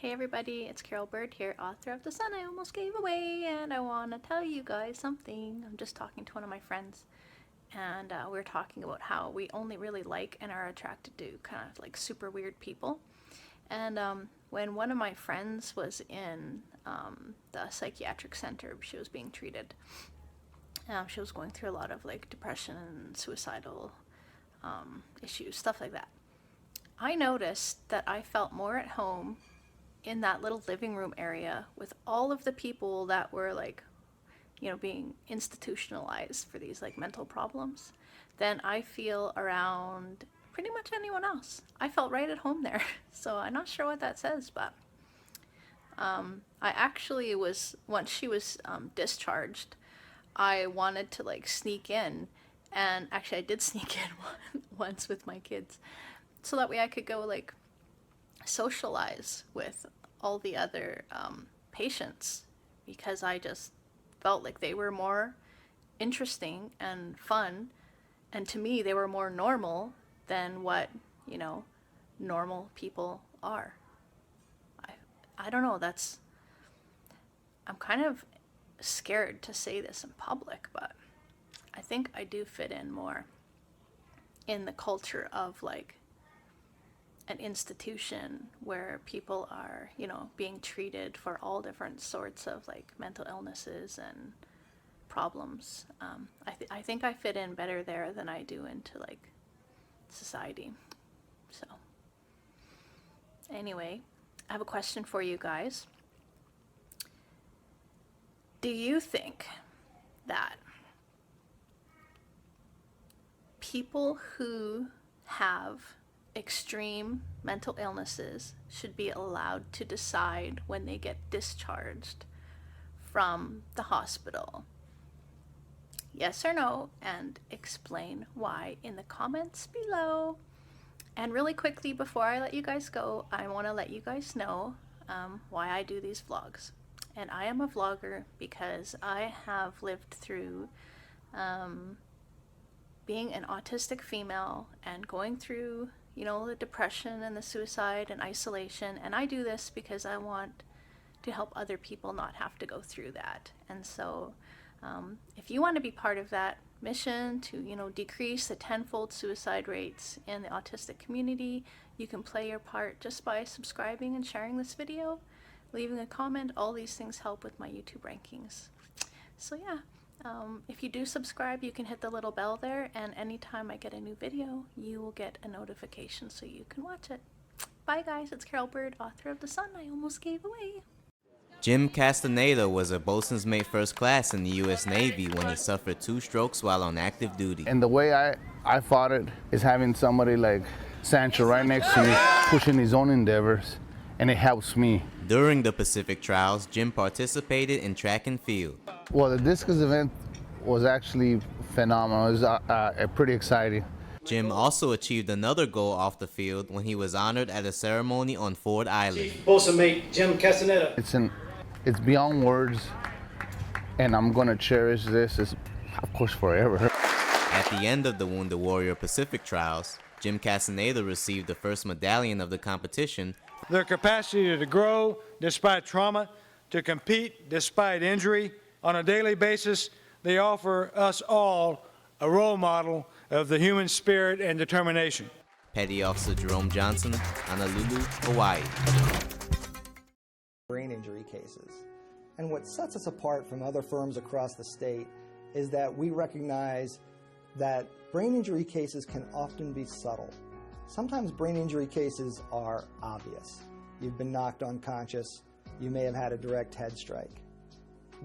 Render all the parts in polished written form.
Hey everybody, it's Carol Bird here, author of The Son I Almost Gave Away, and I want to tell you guys something. I'm just talking to one of my friends, and we were talking about how we only really like and are attracted to kind of like super weird people. And when one of my friends was in the psychiatric center, she was being treated. She was going through a lot of like depression and suicidal issues, stuff like that. I noticed that I felt more at home in that little living room area with all of the people that were like, you know, being institutionalized for these like mental problems than I feel around pretty much anyone else. I felt right at home there. So I'm not sure what that says, but I actually was, once she was discharged, I wanted to like sneak in, and actually I did sneak in once with my kids, so that way I could go like socialize with all the other patients, because I just felt like they were more interesting and fun, and to me they were more normal than what, you know, normal people are. I don't know, I'm kind of scared to say this in public, but I think I do fit in more in the culture of like an institution where people are, you know, being treated for all different sorts of like mental illnesses and problems. I think I fit in better there than I do into like society. So anyway, I have a question for you guys. Do you think that people who have extreme mental illnesses should be allowed to decide when they get discharged from the hospital? Yes or no, and explain why in the comments below. And really quickly, before I let you guys go, I want to let you guys know why I do these vlogs. And I am a vlogger because I have lived through being an autistic female and going through, you know, the depression and the suicide and isolation. And I do this because I want to help other people not have to go through that. And so if you want to be part of that mission to, you know, decrease the tenfold suicide rates in the autistic community, you can play your part just by subscribing and sharing this video, leaving a comment. All these things help with my YouTube rankings. So yeah, if you do subscribe, you can hit the little bell there, and anytime I get a new video, you will get a notification so you can watch it. Bye guys, it's Carol Bird, author of The Son I Almost Gave Away. Jim Castaneda was a boatswain's mate first class in the U.S. Navy when he suffered 2 strokes while on active duty. And the way I fought it is having somebody like Sancho right next to me, pushing his own endeavors, and it helps me. During the Pacific trials, Jim participated in track and field. Well, the discus event was actually phenomenal. It was pretty exciting. Jim also achieved another goal off the field when he was honored at a ceremony on Ford Island. Boatswain mate Jim Castaneda. It's beyond words, and I'm gonna cherish this, of course, forever. At the end of the Wounded Warrior Pacific trials, Jim Castaneda received the first medallion of the competition. Their capacity to grow despite trauma, to compete despite injury on a daily basis, they offer us all a role model of the human spirit and determination. Petty Officer Jerome Johnson, Honolulu, Hawaii. Brain injury cases. And what sets us apart from other firms across the state is that we recognize that brain injury cases can often be subtle. Sometimes brain injury cases are obvious. You've been knocked unconscious, you may have had a direct head strike.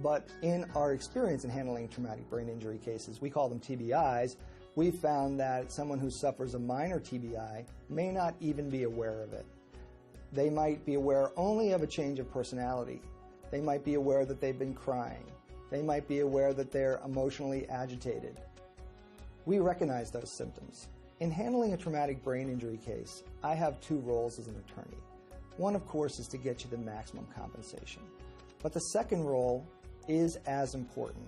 But in our experience in handling traumatic brain injury cases, we call them TBIs, we've found that someone who suffers a minor TBI may not even be aware of it. They might be aware only of a change of personality. They might be aware that they've been crying. They might be aware that they're emotionally agitated. We recognize those symptoms. In handling a traumatic brain injury case, I have 2 roles as an attorney. One, of course, is to get you the maximum compensation. But the second role is as important.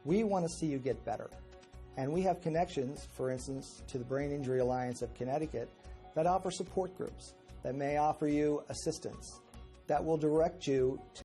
We want to see you get better. And we have connections, for instance, to the Brain Injury Alliance of Connecticut that offer support groups, that may offer you assistance, that will direct you